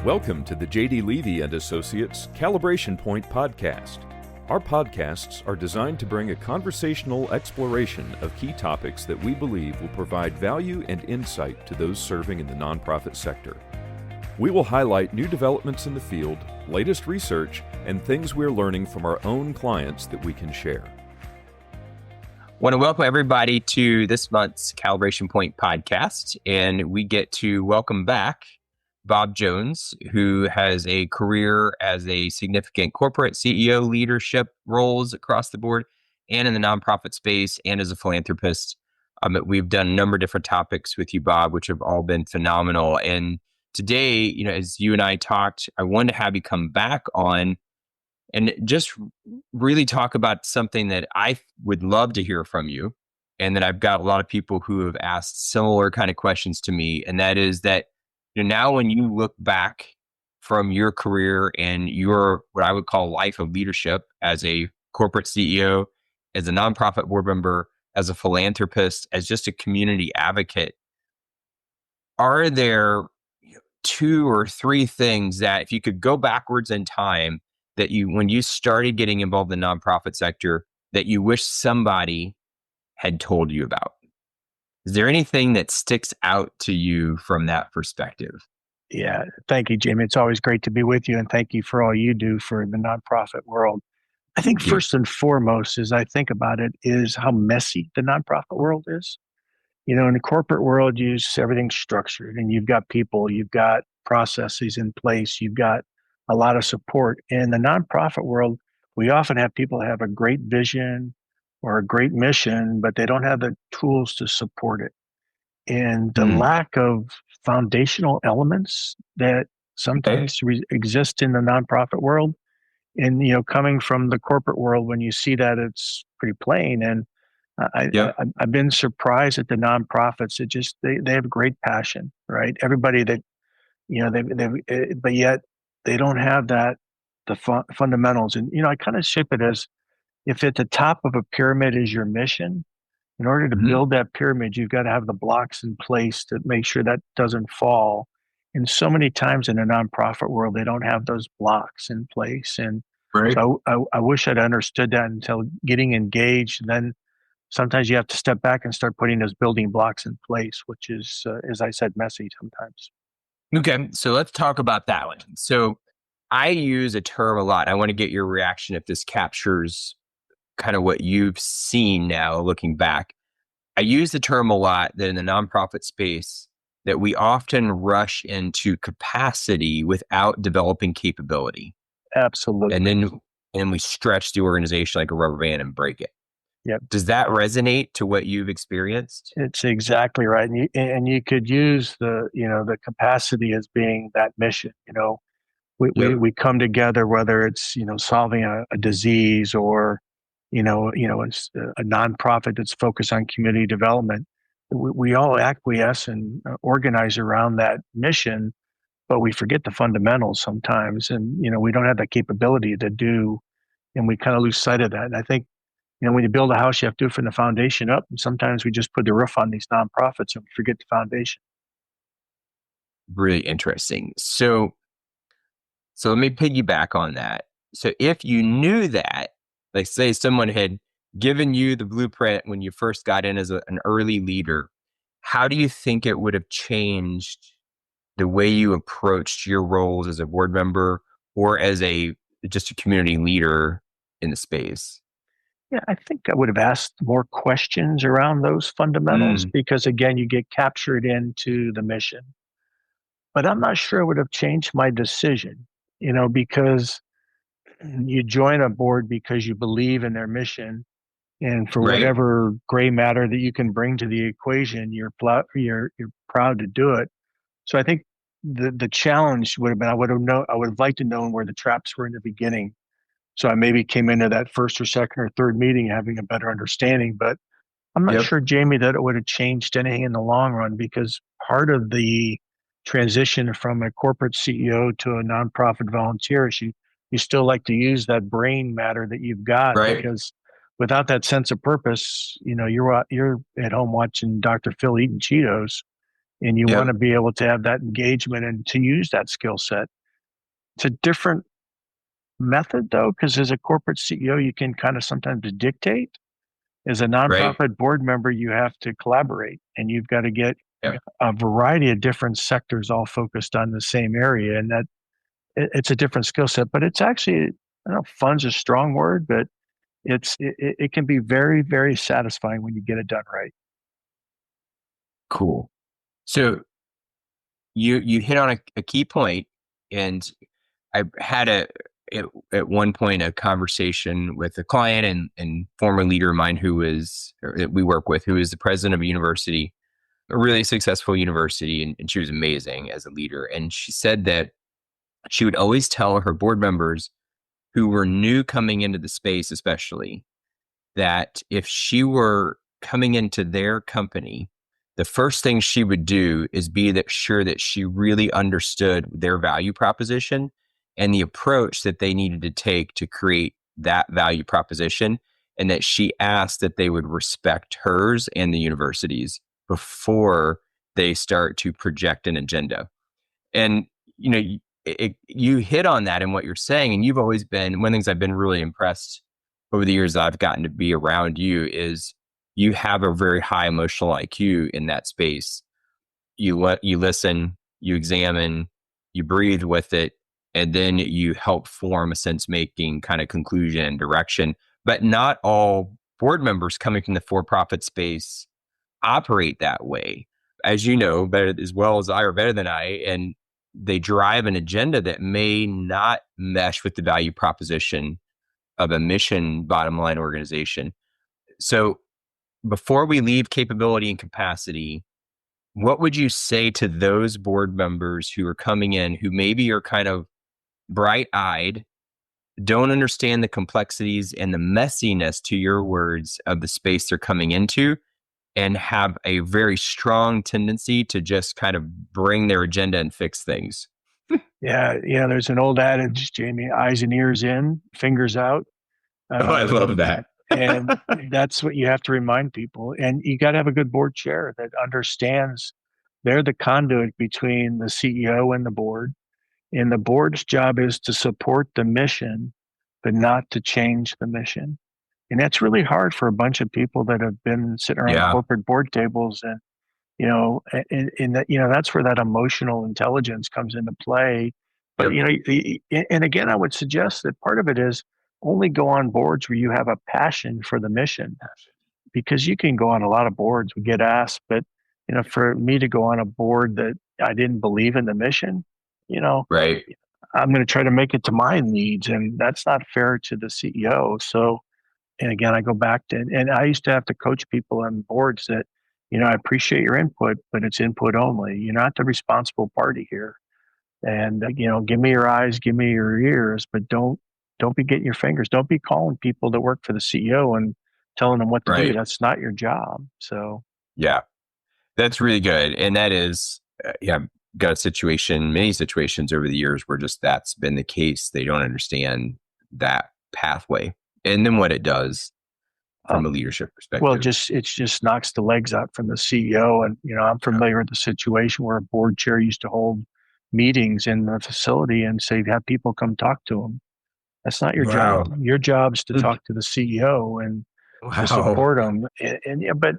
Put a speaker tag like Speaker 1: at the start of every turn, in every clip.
Speaker 1: Welcome to the J.D. Levy & Associates Calibration Point Podcast. Our podcasts are designed to bring a conversational exploration of key topics that we believe will provide value and insight to those serving in the nonprofit sector. We will highlight new developments in the field, latest research, and things we're learning from our own clients that we can share.
Speaker 2: I want to welcome everybody to this month's Calibration Point Podcast, and we get to welcome back Bob Jones, who has a career as a significant corporate CEO leadership roles across the board and in the nonprofit space and as a philanthropist. We've done a number of different topics with you, Bob, which have all been phenomenal. And today, as you and I talked, I wanted to have you come back on and just really talk about something that I would love to hear from you. And that I've got a lot of people who have asked similar kind of questions to me. And that is that, now when you look back from your career and your, what I would call life of leadership as a corporate CEO, as a nonprofit board member, as a philanthropist, as just a community advocate, are there two or three things that if you could go backwards in time that you, when you started getting involved in the nonprofit sector, that you wish somebody had told you about? Is there anything that sticks out to you from that perspective?
Speaker 3: Yeah, thank you, Jamie. It's always great to be with you, and thank you for all you do for the nonprofit world. I think first and foremost, as I think about it, is how messy the nonprofit world is. In the corporate world, everything's structured, and you've got people, you've got processes in place, you've got a lot of support. In the nonprofit world, we often have people that have a great vision or a great mission, but they don't have the tools to support it. And the lack of foundational elements that sometimes exist in the nonprofit world. And, coming from the corporate world, when you see that, it's pretty plain. And I've been surprised at the nonprofits. They have great passion, right? Everybody that, but yet they don't have the fundamentals. And, I kind of shape it as, if at the top of a pyramid is your mission, in order to build that pyramid, you've got to have the blocks in place to make sure that doesn't fall. And so many times in the nonprofit world, they don't have those blocks in place. And so I wish I'd understood that until getting engaged. And then sometimes you have to step back and start putting those building blocks in place, which is, as I said, messy sometimes.
Speaker 2: Okay, so let's talk about that one. So I use a term a lot. I want to get your reaction if this captures kind of what you've seen now looking back. I use the term a lot that in the nonprofit space that we often rush into capacity without developing capability.
Speaker 3: Absolutely.
Speaker 2: And we stretch the organization like a rubber band and break it.
Speaker 3: Yep.
Speaker 2: Does that resonate to what you've experienced?
Speaker 3: It's exactly right. And you could use the capacity as being that mission. We come together, whether it's solving a disease or it's a nonprofit that's focused on community development. We all acquiesce and organize around that mission, but we forget the fundamentals sometimes, and we don't have that capability to do, and we kind of lose sight of that. And I think when you build a house, you have to do it from the foundation up. And sometimes we just put the roof on these nonprofits and we forget the foundation.
Speaker 2: Really interesting. So let me piggyback on that. So if you knew that, like say someone had given you the blueprint when you first got in as an early leader, how do you think it would have changed the way you approached your roles as a board member or as just a community leader in the space?
Speaker 3: Yeah, I think I would have asked more questions around those fundamentals because, again, you get captured into the mission. But I'm not sure it would have changed my decision, because you join a board because you believe in their mission, and for whatever gray matter that you can bring to the equation, you're proud to do it. So I think the challenge would have been I would have liked to know where the traps were in the beginning. So I maybe came into that first or second or third meeting having a better understanding, but I'm not sure, Jamie, that it would have changed anything in the long run, because part of the transition from a corporate CEO to a nonprofit volunteer is you still like to use that brain matter that you've got, because without that sense of purpose, you're at home watching Dr. Phil eating Cheetos, and you
Speaker 2: Yep.
Speaker 3: want to be able to have that engagement and to use that skill set. It's a different method though, because as a corporate CEO, you can kind of sometimes dictate. As a
Speaker 2: Right.
Speaker 3: nonprofit board member, you have to collaborate, and you've got to get
Speaker 2: Yep.
Speaker 3: a variety of different sectors all focused on the same area. And that it's a different skill set, but it's actually, I don't know, fun's a strong word, but it can be very, very satisfying when you get it done right.
Speaker 2: Cool. So you hit on a key point, and I had at one point a conversation with a client and former leader of mine that we work with, who is the president of a university, a really successful university, and she was amazing as a leader. And she said that she would always tell her board members who were new coming into the space, especially, that if she were coming into their company, the first thing she would do is be sure that she really understood their value proposition and the approach that they needed to take to create that value proposition, and that she asked that they would respect hers and the university's before they start to project an agenda. And you hit on that in what you're saying, and you've always been one of the things I've been really impressed over the years that I've gotten to be around you is you have a very high emotional IQ in that space. You listen, you examine, you breathe with it, and then you help form a sense making kind of conclusion and direction. But not all board members coming from the for-profit space operate that way, as you know, better as well as I, or better than I, and they drive an agenda that may not mesh with the value proposition of a mission bottom line organization. So before we leave capability and capacity, what would you say to those board members who are coming in, who maybe are kind of bright eyed, don't understand the complexities and the messiness, to your words, of the space they're coming into, and have a very strong tendency to just kind of bring their agenda and fix things?
Speaker 3: Yeah, there's an old adage, Jamie: eyes and ears in, fingers out.
Speaker 2: Oh, I love that.
Speaker 3: And that's what you have to remind people. And you got to have a good board chair that understands they're the conduit between the CEO and the board. And the board's job is to support the mission, but not to change the mission. And that's really hard for a bunch of people that have been sitting around corporate board tables. And, and that, that's where that emotional intelligence comes into play. But, and again, I would suggest that part of it is only go on boards where you have a passion for the mission, because you can go on a lot of boards. We get asked, but, for me to go on a board that I didn't believe in the mission,
Speaker 2: right,
Speaker 3: I'm going to try to make it to my needs, and that's not fair to the CEO. So, and again, I go back to, and I used to have to coach people on boards that, I appreciate your input, but it's input only. You're not the responsible party here. And, give me your eyes, give me your ears, but don't be getting your fingers. Don't be calling people that work for the CEO and telling them what to do. That's not your job. So,
Speaker 2: yeah, that's really good. And that is, got many situations over the years where just that's been the case. They don't understand that pathway and then what it does from a leadership perspective.
Speaker 3: Well, it just knocks the legs out from the CEO. And, I'm familiar with the situation where a board chair used to hold meetings in the facility and say, have people come talk to them. That's not your job. Your job is to talk to the CEO and to support them. And but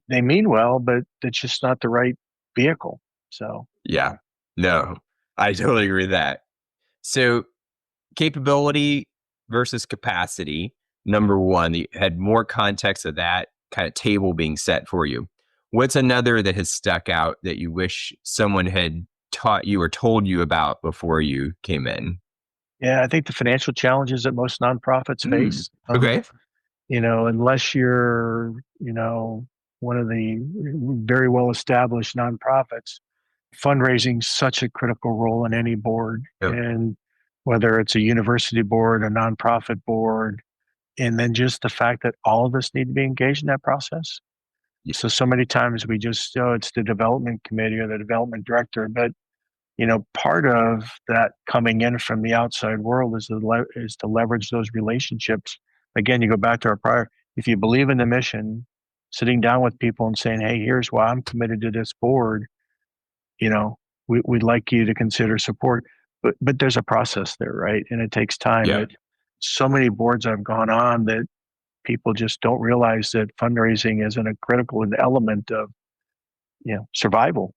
Speaker 3: they mean well, but it's just not the right vehicle. So,
Speaker 2: yeah, no, I totally agree with that. So capability versus capacity, number one, you had more context of that kind of table being set for you. What's another that has stuck out that you wish someone had taught you or told you about before you came in?
Speaker 3: Yeah, I think the financial challenges that most nonprofits face.
Speaker 2: Okay.
Speaker 3: Unless you're, one of the very well-established nonprofits, fundraising is such a critical role in any board.
Speaker 2: Yep.
Speaker 3: And whether it's a university board, a nonprofit board, and then just the fact that all of us need to be engaged in that process. Yeah. So many times we just, it's the development committee or the development director, but part of that coming in from the outside world is to leverage those relationships. Again, you go back to our prior, if you believe in the mission, sitting down with people and saying, hey, here's why I'm committed to this board. We'd like you to consider support. But there's a process there, right? And it takes time.
Speaker 2: Yeah.
Speaker 3: But so many boards I've gone on that people just don't realize that fundraising isn't a critical element of survival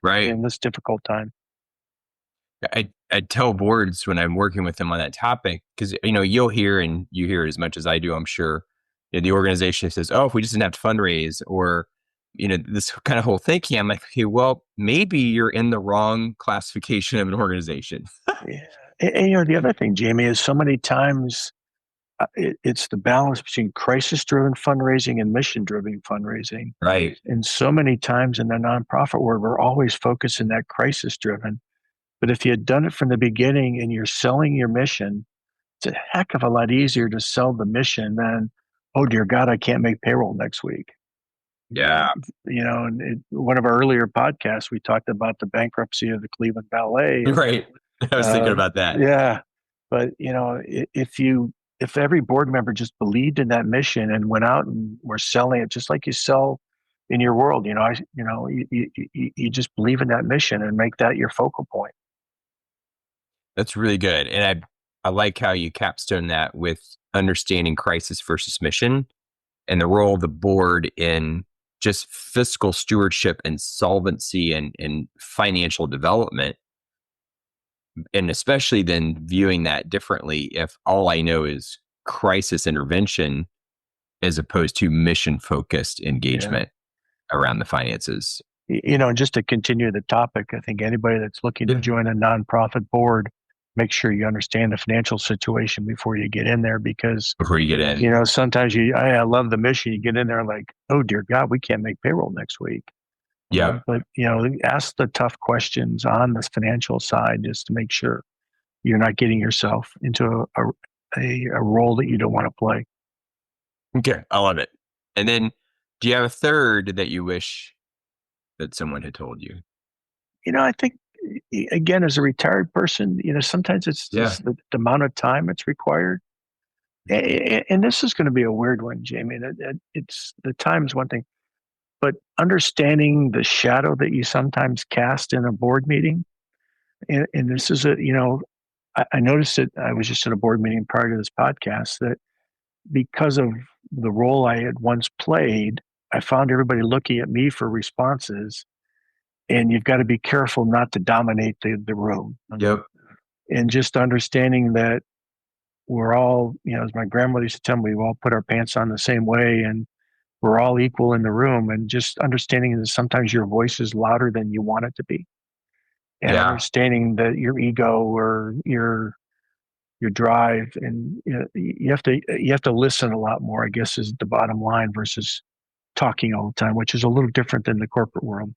Speaker 3: in this difficult time.
Speaker 2: I tell boards when I'm working with them on that topic, because you'll hear, and you hear as much as I do, I'm sure, the organization says, oh, if we just didn't have to fundraise, or this kind of whole thinking. I'm like, okay, well, maybe you're in the wrong classification of an organization.
Speaker 3: Yeah. And the other thing, Jamie, is so many times it's the balance between crisis-driven fundraising and mission-driven fundraising.
Speaker 2: Right.
Speaker 3: And so many times in the nonprofit world, we're always focused in that crisis-driven. But if you had done it from the beginning and you're selling your mission, it's a heck of a lot easier to sell the mission than, oh, dear God, I can't make payroll next week.
Speaker 2: Yeah.
Speaker 3: And one of our earlier podcasts, we talked about the bankruptcy of the Cleveland Ballet.
Speaker 2: Right. I was thinking about that.
Speaker 3: Yeah. But, if every board member just believed in that mission and went out and were selling it, just like you sell in your world, you just believe in that mission and make that your focal point.
Speaker 2: That's really good. And I like how you capstone that with understanding crisis versus mission and the role of the board in just fiscal stewardship and solvency and financial development. And especially then viewing that differently if all I know is crisis intervention as opposed to mission-focused engagement around the finances.
Speaker 3: Just to continue the topic, I think anybody that's looking to join a nonprofit board, make sure you understand the financial situation before you get in there, because
Speaker 2: before you get in,
Speaker 3: sometimes I love the mission. You get in there like, oh dear God, we can't make payroll next week.
Speaker 2: Yeah.
Speaker 3: But ask the tough questions on this financial side just to make sure you're not getting yourself into a role that you don't want to play.
Speaker 2: Okay, I love it. And then, do you have a third that you wish that someone had told you?
Speaker 3: I think, again, as a retired person, sometimes it's just the amount of time it's required. And this is going to be a weird one, Jamie. It's the time is one thing, but understanding the shadow that you sometimes cast in a board meeting. And this is I noticed it. I was just at a board meeting prior to this podcast that because of the role I had once played, I found everybody looking at me for responses. And you've got to be careful not to dominate the room.
Speaker 2: Yep.
Speaker 3: And just understanding that we're all, as my grandmother used to tell me, we all put our pants on the same way and we're all equal in the room. And just understanding that sometimes your voice is louder than you want it to be. And understanding that your ego or your drive, and you have to listen a lot more, I guess, is the bottom line, versus talking all the time, which is a little different than the corporate world.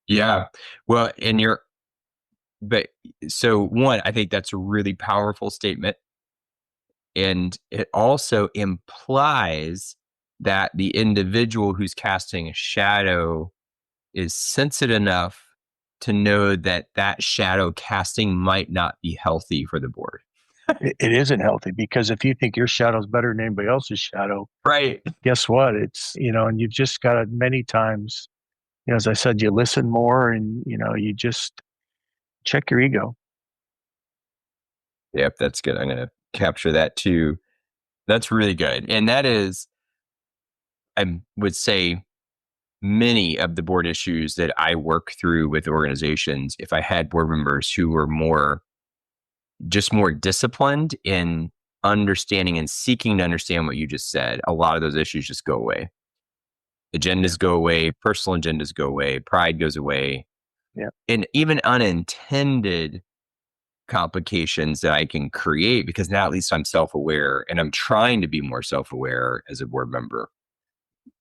Speaker 2: Yeah. Well, so one, I think that's a really powerful statement. And it also implies that the individual who's casting a shadow is sensitive enough to know that shadow casting might not be healthy for the board.
Speaker 3: It isn't healthy, because if you think your shadow is better than anybody else's shadow,
Speaker 2: right?
Speaker 3: Guess what? It's, and you've just got to, many times, as I said, you listen more and, you just check your ego.
Speaker 2: Yep, that's good. I'm going to capture that too. That's really good. And that is, I would say, many of the board issues that I work through with organizations, if I had board members who were more disciplined in understanding and seeking to understand what you just said, a lot of those issues just go away. Agendas go away, personal agendas go away, pride goes away.
Speaker 3: Yeah.
Speaker 2: And even unintended complications that I can create, because now at least I'm self-aware and I'm trying to be more self-aware as a board member.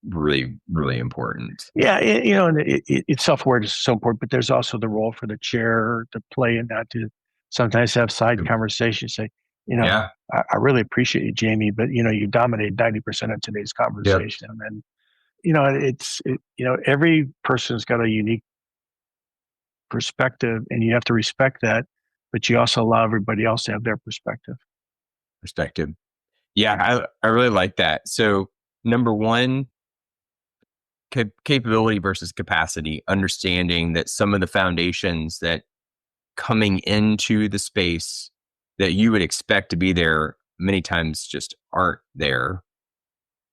Speaker 2: Really, really important.
Speaker 3: Yeah, and it's self-awareness is so important, but there's also the role for the chair to play in that, to sometimes have side conversations. Say, I really appreciate you, Jamie, but you dominated 90% of today's conversation, and every person's got a unique perspective, and you have to respect that, but you also allow everybody else to have their perspective.
Speaker 2: Yeah, I really like that. So number one, capability versus capacity, understanding that some of the foundations that coming into the space that you would expect to be there many times just aren't there.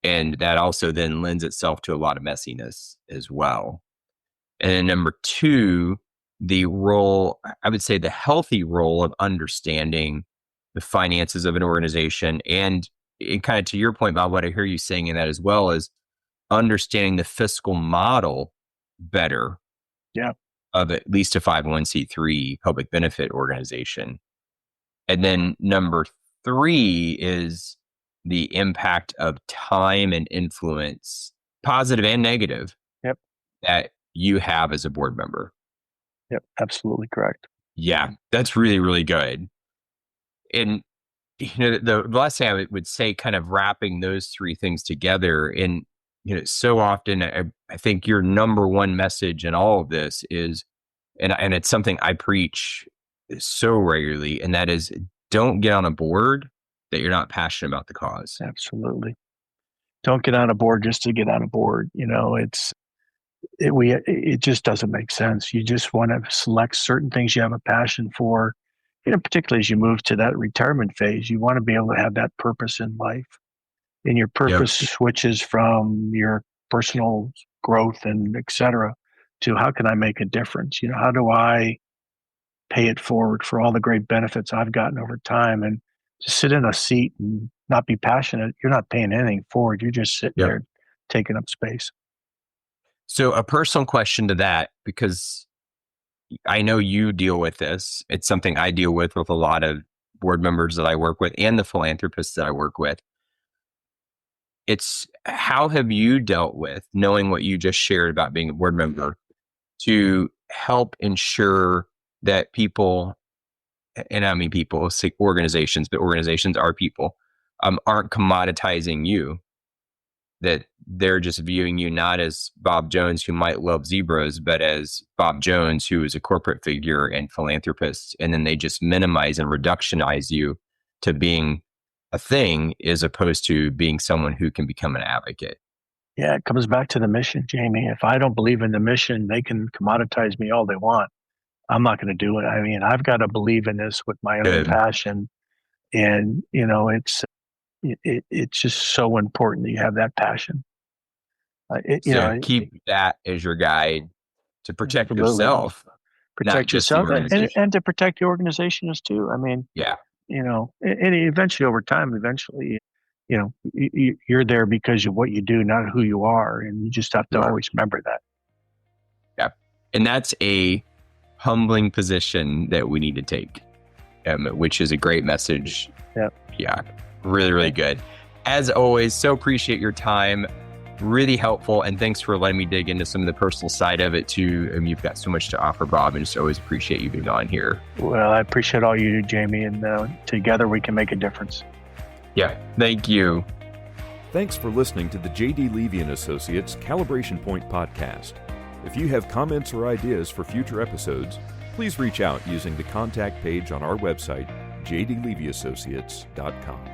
Speaker 2: And that also then lends itself to a lot of messiness as well. And then number two, the role, I would say the healthy role of understanding the finances of an organization. And kind of to your point about what I hear you saying in that as well is understanding the fiscal model better.
Speaker 3: Yeah.
Speaker 2: Of at least a 501c3 public benefit organization. And then number three is the impact of time and influence, positive and negative,
Speaker 3: Yep.
Speaker 2: that you have as a board member.
Speaker 3: Yep, absolutely correct.
Speaker 2: Yeah, that's really, really good. And the last thing I would say, kind of wrapping those three things together, and so often I think your number one message in all of this is, and it's something I preach so regularly, and that is, don't get on a board that you're not passionate about the cause.
Speaker 3: Absolutely. Don't get on a board just to get on a board. It just doesn't make sense. You just want to select certain things you have a passion for. Particularly as you move to that retirement phase, you want to be able to have that purpose in life. And your purpose switches from your personal growth and et cetera to how can I make a difference? How do I pay it forward for all the great benefits I've gotten over time? And to sit in a seat and not be passionate, you're not paying anything forward. You're just sitting there taking up space.
Speaker 2: So a personal question to that, because I know you deal with this. It's something I deal with a lot of board members that I work with and the philanthropists that I work with. It's how have you dealt with knowing what you just shared about being a board member to help ensure that people, and I mean people, say organizations, but organizations are people, aren't commoditizing you, that they're just viewing you not as Bob Jones, who might love zebras, but as Bob Jones, who is a corporate figure and philanthropist. And then they just minimize and reductionize you to being a thing as opposed to being someone who can become an advocate.
Speaker 3: Yeah, it comes back to the mission, Jamie. If I don't believe in the mission, they can commoditize me all they want. I'm not going to do it. I mean, I've got to believe in this with my own passion. And, it's just so important that you have that passion.
Speaker 2: Keep that as your guide to protect yourself.
Speaker 3: Protect yourself and to protect the organizations too. I mean, and eventually over time, you're there because of what you do, not who you are. And you just have to always remember that.
Speaker 2: Yeah. And that's a humbling position that we need to take, which is a great message. Yeah. Really, really good. As always, so appreciate your time. Really helpful. And thanks for letting me dig into some of the personal side of it too. You've got so much to offer, Bob, and just always appreciate you being on here.
Speaker 3: Well, I appreciate all you do, Jamie, and together we can make a difference.
Speaker 2: Yeah. Thank you.
Speaker 1: Thanks for listening to the J.D. Levy & Associates Calibration Point Podcast. If you have comments or ideas for future episodes, please reach out using the contact page on our website, jdlevyassociates.com.